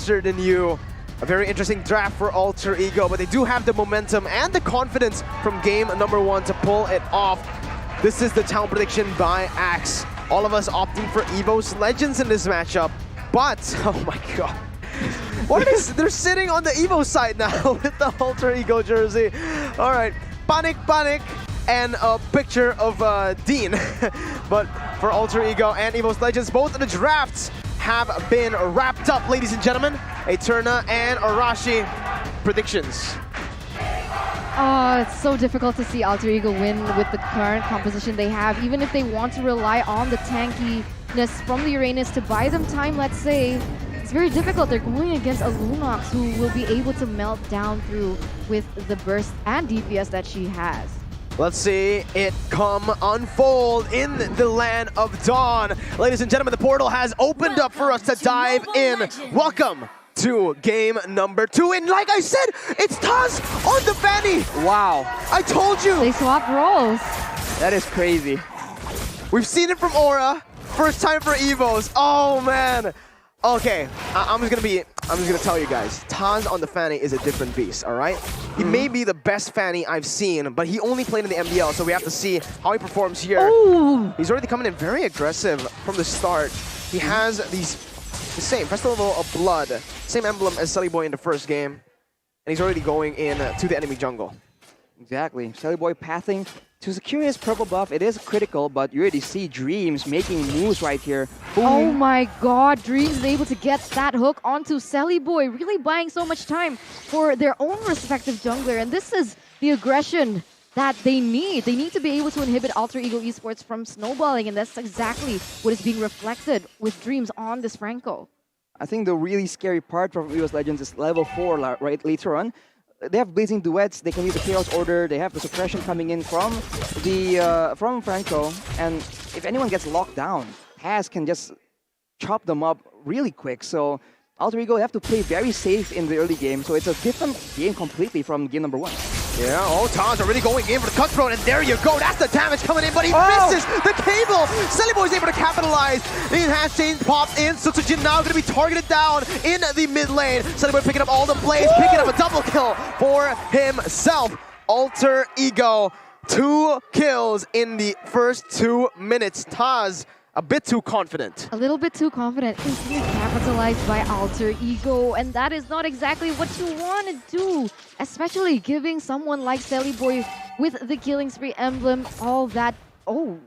faster than you. A very interesting draft for Alter Ego, but they do have the momentum and the confidence from game number 1 to pull it off. This is the town prediction by Axe. All of us opting for Evos Legends in this matchup, but, oh my god. They're sitting on the Evo side now with the Alter Ego jersey. All right, panic, and a picture of Dean. But for Alter Ego and Evos Legends, both of the drafts have been wrapped up, ladies and gentlemen. Eterna and Arashi predictions. Oh, it's so difficult to see Alter Ego win with the current composition they have. Even if they want to rely on the tankiness from the Uranus to buy them time, let's say, it's very difficult. They're going against a Lunox who will be able to melt down through with the burst and DPS that she has. Let's see it come unfold in the land of Dawn. Ladies and gentlemen, the portal has opened up for us to dive in. Welcome to game number 2. And like I said, it's Taz on the Fanny. Wow. I told you. They swapped roles. That is crazy. We've seen it from Aura. First time for Evos. Oh, man. Okay, I'm just gonna tell you guys, Taz on the Fanny is a different beast, all right? He may be the best Fanny I've seen, but he only played in the MDL, so we have to see how he performs here. Ooh. He's already coming in very aggressive from the start. He has the same Festival of Blood, same emblem as Sully Boy in the first game, and he's already going in to the enemy jungle. Exactly. Sully Boy pathing to secure his purple buff. It is critical, but you already see Dreams making moves right here. Boom. Oh my god, Dreams is able to get that hook onto Sally Boy, really buying so much time for their own respective jungler. And this is the aggression that they need. They need to be able to inhibit Alter Ego Esports from snowballing, and that's exactly what is being reflected with Dreams on this Franco. I think the really scary part from EOS Legends is level 4 right later on. They have Blazing Duets, they can use the Chaos Order, they have the suppression coming in from Franco, and if anyone gets locked down, Taz can just chop them up really quick. So Alter Ego have to play very safe in the early game, so it's a different game completely from game number 1. Yeah, oh, Taz already going in for the cutthroat, and there you go. That's the damage coming in, but he misses the cable. Sally Boy's able to capitalize. The enhanced chain popped in. Sutsujin now going to be targeted down in the mid lane. Sally Boy picking up all the plays, picking up a double kill for himself. Alter Ego, 2 kills in the first 2 minutes. Taz, a bit too confident. A little bit too confident, instantly capitalized by Alter Ego, and that is not exactly what you want to do, especially giving someone like Sally Boy with the Killing Spree emblem all that. Oh,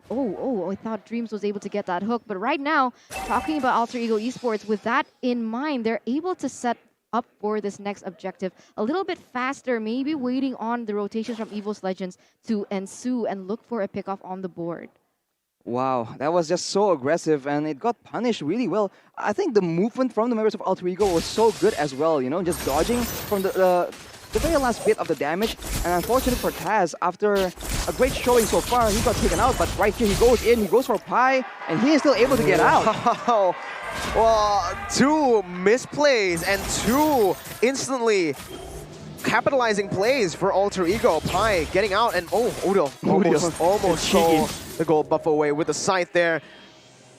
I thought Dreams was able to get that hook, but right now, talking about Alter Ego Esports, with that in mind, they're able to set up for this next objective a little bit faster, maybe waiting on the rotations from Evos Legends to ensue and look for a pickoff on the board. Wow, that was just so aggressive, and it got punished really well. I think the movement from the members of Alter Ego was so good as well, you know, just dodging from the very last bit of the damage. And unfortunately for Taz, after a great showing so far, he got taken out, but right here he goes in, he goes for Pi, and he is still able to get out. Wow. Well, 2 misplays and 2 instantly capitalizing plays for Alter Ego. Pi getting out, and Odo almost stole the gold buff away with the scythe there.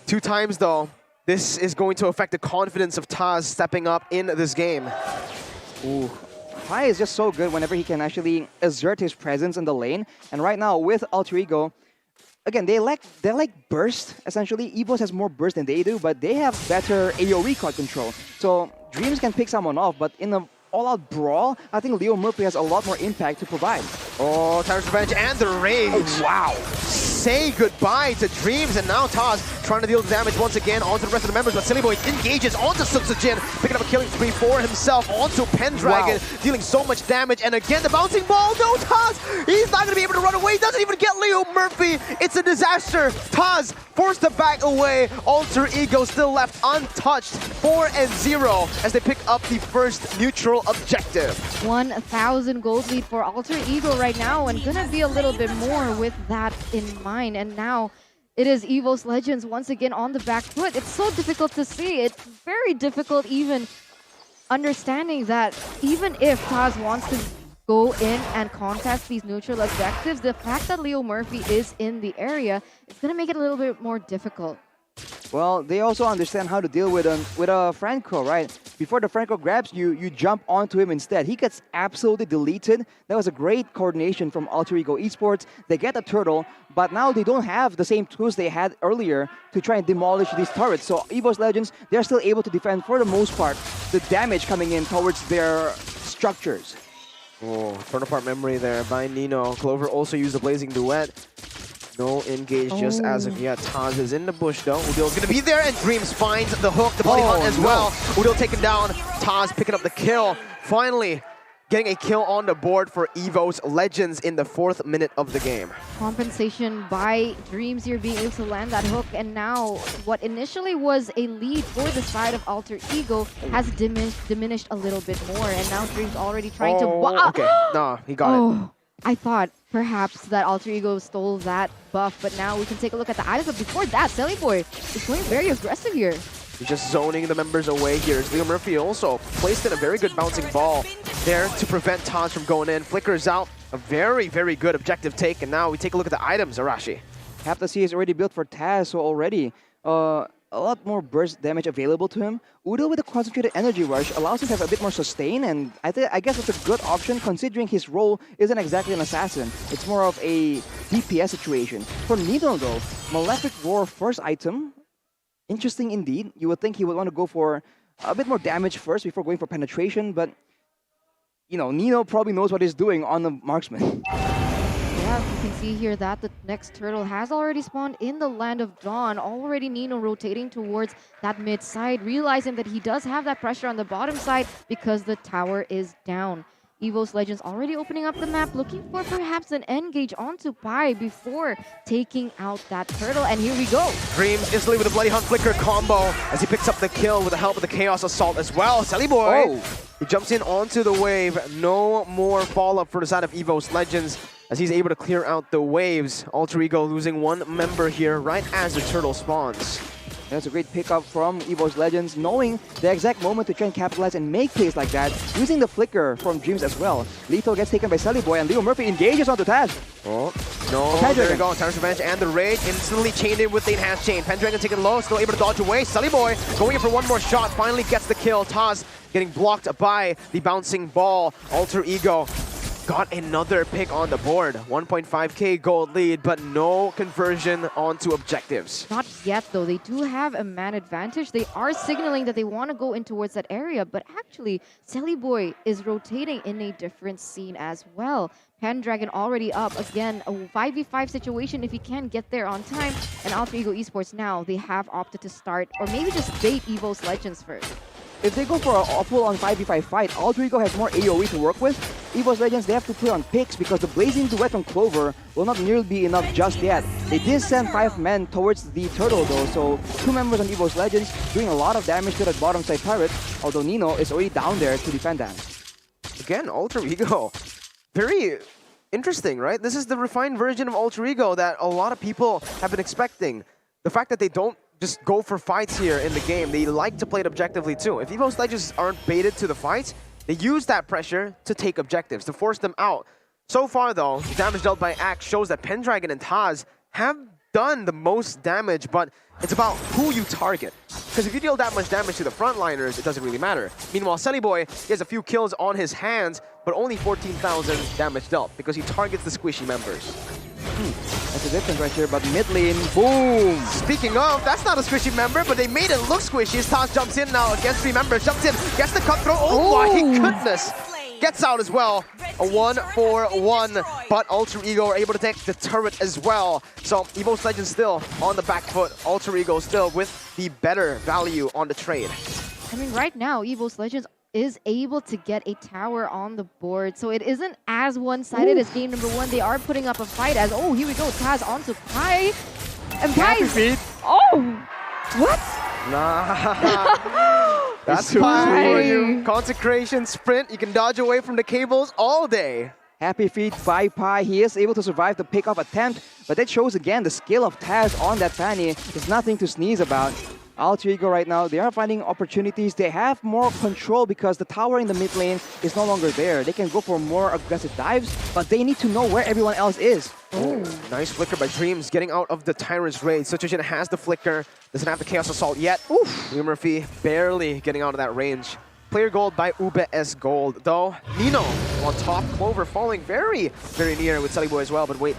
2 times though. This is going to affect the confidence of Taz stepping up in this game. Ooh. Pi is just so good whenever he can actually assert his presence in the lane. And right now with Alter Ego, again, they're like burst, essentially. Evos has more burst than they do, but they have better AoE card control. So Dreams can pick someone off, but in a all-out brawl, I think Leo Murphy has a lot more impact to provide. Oh, Tyrant's Revenge and the Rage. Oh, wow. Say goodbye to Dreams, and now Taz trying to deal the damage once again onto the rest of the members, but Silly Boy engages onto Sutsujin, picking up a killing spree for himself onto Pendragon, dealing so much damage, and again the bouncing ball, no Taz! He's not going to be able to run away, doesn't even get Leo Murphy! It's a disaster! Taz forced to back away, Alter Ego still left untouched, 4-0 as they pick up the first neutral objective. 1,000 gold lead for Alter Ego right now, and gonna be a little bit more with that in mind. And now it is Evos Legends once again on the back foot. It's so difficult to see. It's very difficult even understanding that even if Taz wants to go in and contest these neutral objectives, the fact that Leo Murphy is in the area is going to make it a little bit more difficult. Well, they also understand how to deal with a Franco, right? Before the Franco grabs you, you jump onto him instead. He gets absolutely deleted. That was a great coordination from Alter Ego Esports. They get a turtle, but now they don't have the same tools they had earlier to try and demolish these turrets. So Evos Legends, they're still able to defend for the most part the damage coming in towards their structures. Oh, torn apart memory there by Nino. Clover also used the Blazing Duet. No engage just as of yet. Taz is in the bush though. Udil's gonna be there, and Dreams finds the hook, the Bloody Hunt as well. Udil taken down. Taz picking up the kill. Finally getting a kill on the board for Evos Legends in the 4th minute of the game. Compensation by Dreams here being able to land that hook, and now what initially was a lead for the side of Alter Ego has diminished a little bit more, and now Dreams already trying to... Okay, no, he got it. I thought perhaps that Alter Ego stole that buff, but now we can take a look at the items. But before that, Selly Boy is going very aggressive here. He's just zoning the members away here. Leo Murphy also placed in a very good bouncing ball there to prevent Taz from going in. Flickers out. A very, very good objective take. And now we take a look at the items, Arashi. Half the C is already built for Taz, so already a lot more burst damage available to him. Udil with a concentrated energy rush allows him to have a bit more sustain, and I guess it's a good option considering his role isn't exactly an assassin. It's more of a DPS situation. For Nino though, Malefic Roar first item, interesting indeed. You would think he would want to go for a bit more damage first before going for penetration, but you know, Nino probably knows what he's doing on the marksman. Yeah, you can see here that the next turtle has already spawned in the Land of Dawn. Already Nino rotating towards that mid side, realizing that he does have that pressure on the bottom side because the tower is down. Evos Legends already opening up the map, looking for perhaps an engage onto Pi before taking out that turtle. And here we go. Dreams instantly with a Bloody Hunt Flicker combo as he picks up the kill with the help of the Chaos Assault as well. Selly Boy, he jumps in onto the wave. No more follow-up for the side of Evos Legends as he's able to clear out the waves. Alter Ego losing one member here right as the turtle spawns. That's a great pickup from Evos Legends, knowing the exact moment to try and capitalize and make plays like that, using the flicker from Dreams as well. Lethal gets taken by Selly Boy, and Leo Murphy engages onto Taz. Oh, no, there we go. Time's Revenge and the Rage instantly chained in with the Enhanced Chain. Pendragon taken low, still able to dodge away. Selly Boy going in for one more shot, finally gets the kill. Taz getting blocked by the bouncing ball. Alter Ego got another pick on the board. 1.5k gold lead, but no conversion onto objectives. Not yet, though. They do have a man advantage. They are signaling that they want to go in towards that area, but actually, Selly Boy is rotating in a different scene as well. Pendragon already up. Again, a 5v5 situation if he can get there on time. And Alter Ego Esports now, they have opted to start, or maybe just bait Evos Legends first. If they go for a full-on 5v5 fight, Alter Ego has more AoE to work with. Evos Legends, they have to play on picks because the Blazing Duet from Clover will not nearly be enough just yet. They did send 5 men towards the turtle though, so 2 members on Evos Legends doing a lot of damage to that bottom side turret, although Nino is already down there to defend that. Again, Alter Ego. Very interesting, right? This is the refined version of Alter Ego that a lot of people have been expecting. The fact that they don't just go for fights here in the game. They like to play it objectively too. If Evos Legends aren't baited to the fights, they use that pressure to take objectives, to force them out. So far though, the damage dealt by Axe shows that Pendragon and Taz have done the most damage, but it's about who you target. Because if you deal that much damage to the frontliners, it doesn't really matter. Meanwhile, Selly Boy, he has a few kills on his hands, but only 14,000 damage dealt because he targets the squishy members. That's a difference right here, but mid lane, boom! Speaking of, that's not a squishy member, but they made it look squishy. As Taz jumps in now against 3 members, jumps in, gets the cutthroat. Oh my goodness! Gets out as well. A 1-for-1, but Alter Ego are able to take the turret as well. So Evos Legends still on the back foot. Alter Ego still with the better value on the trade. I mean, right now, Evos Legends is able to get a tower on the board. So it isn't as one-sided as game number 1. They are putting up a fight as, oh, here we go, Taz onto Pi. And Pi. Oh! What? Nah. That's fine for you. Consecration sprint. You can dodge away from the cables all day. Happy feet by Pi. He is able to survive the pickoff attempt, but that shows again the skill of Taz on that Fanny is nothing to sneeze about. Alter Ego right now, they are finding opportunities. They have more control because the tower in the mid lane is no longer there. They can go for more aggressive dives, but they need to know where everyone else is. Oh, nice flicker by Dreams, getting out of the Tyrant's raid. Suchujin has the flicker, doesn't have the Chaos Assault yet. Leo Murphy barely getting out of that range. Player gold by Ube S Gold, though. Nino on top, Clover falling very, very near with Sully Boy as well, but wait.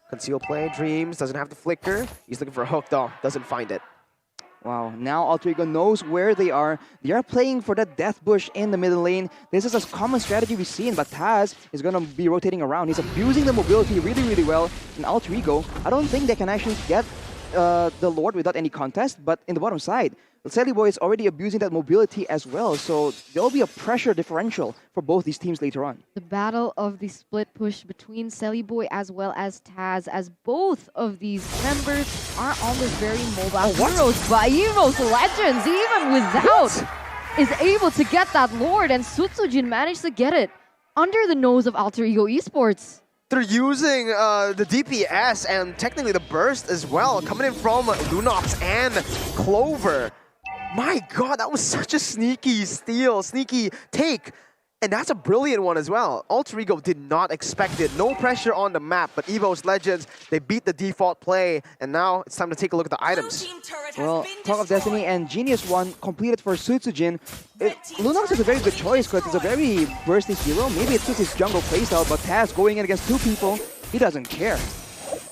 Conceal play, Dreams, doesn't have the flicker. He's looking for a hook though, doesn't find it. Wow, now Alter Ego knows where they are. They are playing for that Death Bush in the middle lane. This is a common strategy we've seen, but Taz is going to be rotating around. He's abusing the mobility really, really well. In Alter Ego, I don't think they can actually get the Lord without any contest, but in the bottom side, Sally Boy is already abusing that mobility as well, so there'll be a pressure differential for both these teams later on. The battle of the split push between Sally Boy as well as Taz, as both of these members are on this very mobile heroes by Evos Legends, even without, is able to get that Lord, and Sutsujin managed to get it under the nose of Alter Ego Esports. They're using the DPS and technically the burst as well, coming in from Lunox and Clover. My god, that was such a sneaky steal, sneaky take. And that's a brilliant one as well. Alter Ego did not expect it. No pressure on the map, but Evos Legends, they beat the default play, and now it's time to take a look at the items. Well, Talk of Destiny and Genius 1 completed for Sutsujin. Lunox is a very good choice because it's a very bursty hero. Maybe it suits his jungle playstyle, but Taz going in against two people, he doesn't care.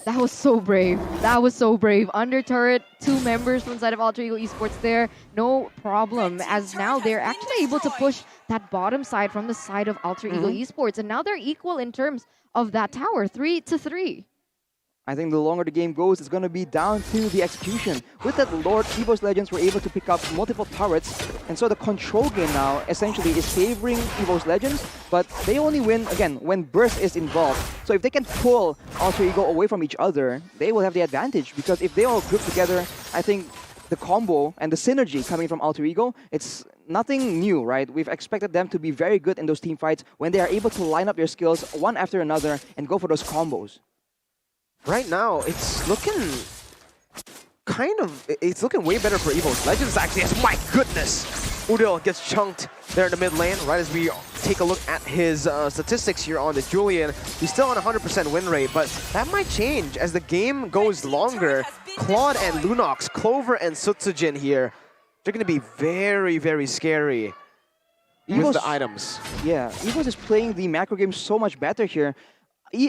That was so brave. That was so brave. Under turret, two members from the side of Alter Ego Esports there. No problem, as now they're actually able to push that bottom side from the side of Alter Ego Esports. And now they're equal in terms of that tower, 3-3. I think the longer the game goes, it's going to be down to the execution. With that Lord, Evos Legends were able to pick up multiple turrets, and so the control game now essentially is favoring Evos Legends, but they only win, again, when Burst is involved. So if they can pull Alter Ego away from each other, they will have the advantage, because if they all group together, I think the combo and the synergy coming from Alter Ego, it's nothing new, right? We've expected them to be very good in those team fights when they are able to line up their skills one after another and go for those combos. Right now, it's looking it's looking way better for Evos Legends actually. Yes, my goodness! Udil gets chunked there in the mid lane, right as we take a look at his statistics here on this Julian. He's still on 100% win rate, but that might change as the game goes longer. Claude and Lunox, Clover and Sutsujin here, they're going to be very, very scary with the items. Yeah, Evos is playing the macro game so much better here.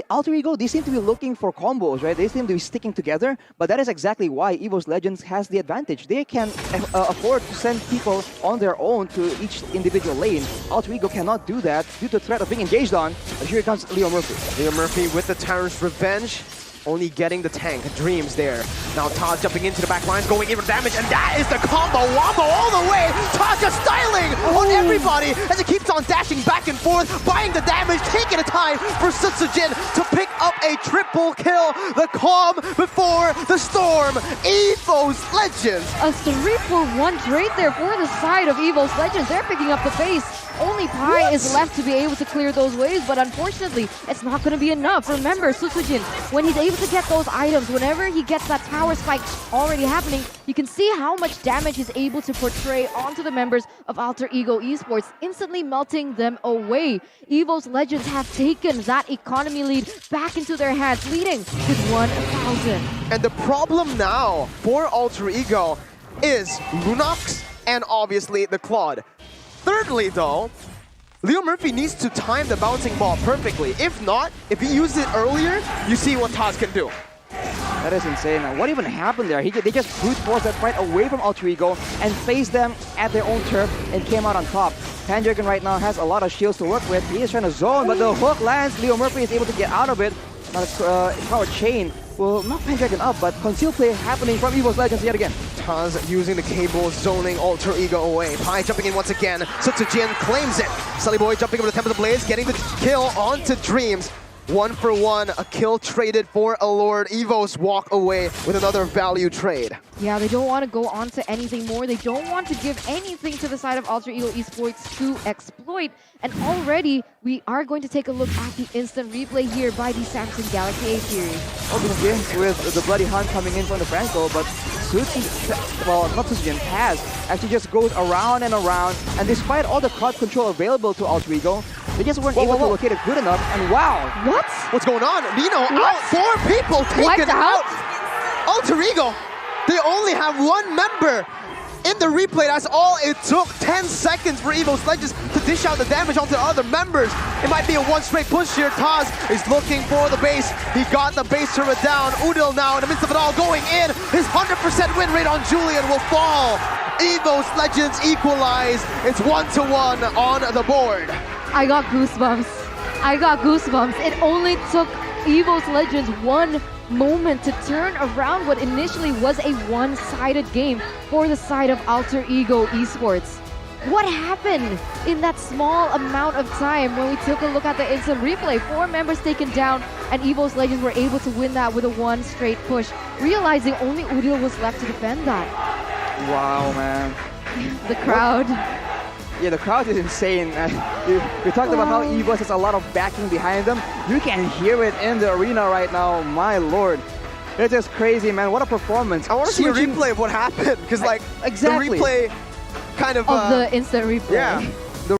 Alter Ego, they seem to be looking for combos, right? They seem to be sticking together, but that is exactly why Evos Legends has the advantage. They can afford to send people on their own to each individual lane. Alter Ego cannot do that due to the threat of being engaged on. But here comes Leo Murphy. Leo Murphy with the Tyrant's Revenge, only getting the tank. Dreams there. Now Taz jumping into the back lines, going in for damage, and that is the combo wombo all the way. Taz just styling on everybody as it keeps on dashing back and forth, buying the damage, taking the time for Sutsujin to pick up a triple kill. The calm before the storm. Evos Legends. A 3-for-1 trade there for the side of Evos Legends. They're picking up the pace. Only Pi is left to be able to clear those waves, but unfortunately, it's not going to be enough. Remember, Sutsujin, when he's able to get those items, whenever he gets that tower spike already happening, you can see how much damage he's able to portray onto the members of Alter Ego Esports, instantly melting them away. Evos Legends have taken that economy lead back into their hands, leading with 1,000. And the problem now for Alter Ego is Lunox and obviously the Claude. Thirdly, though, Leo Murphy needs to time the bouncing ball perfectly. If not, if he used it earlier, you see what Taz can do. That is insane. What even happened there? They just brute forced that fight away from Alter Ego and faced them at their own turf and came out on top. Pendragon right now has a lot of shields to work with. He is trying to zone, but the hook lands. Leo Murphy is able to get out of it. Power chain will knock Pendragon up, but conceal play happening from Evos Legends yet again. Taz using the cable, zoning Alter Ego away. Pi jumping in once again. Sutsujin claims it. Sully Boy jumping over the Temple of Blaze, getting the kill onto Dreams. 1 for 1, a kill traded for a Lord. Evos walk away with another value trade. Yeah, they don't want to go on to anything more. They don't want to give anything to the side of Alter Ego Esports to exploit. And already, we are going to take a look at the instant replay here by the Samsung Galaxy A series. All these games with the Bloody Hunt coming in from the Franco, but well, not Sutsujin, Taz actually just goes around and around, and despite all the crowd control available to Alter Ego, they just weren't able to locate it good enough, and wow! What? What's going on? Nino out, 4 people taken out! Alter Ego, they only have 1 member in the replay. That's all it took. 10 seconds for Evos Legends to dish out the damage onto other members. It might be a 1 straight push here. Taz is looking for the base. He got the base turret down. Udil now in the midst of it all going in. His 100% win rate on Julian will fall. Evos Legends equalize. It's 1-1 on the board. I got goosebumps. I got goosebumps. It only took Evos Legends 1 moment to turn around what initially was a one-sided game for the side of Alter Ego Esports. What happened in that small amount of time when we took a look at the instant replay? 4 members taken down, and Evos Legends were able to win that with a 1 straight push, realizing only Udil was left to defend that. Wow, man. The crowd. Yeah, the crowd is insane. We talked about how Evos has a lot of backing behind them. You can hear it in the arena right now. My lord. It's just crazy, man. What a performance. I want to see a replay of what happened, because like exactly. the replay kind of... the instant replay. Yeah.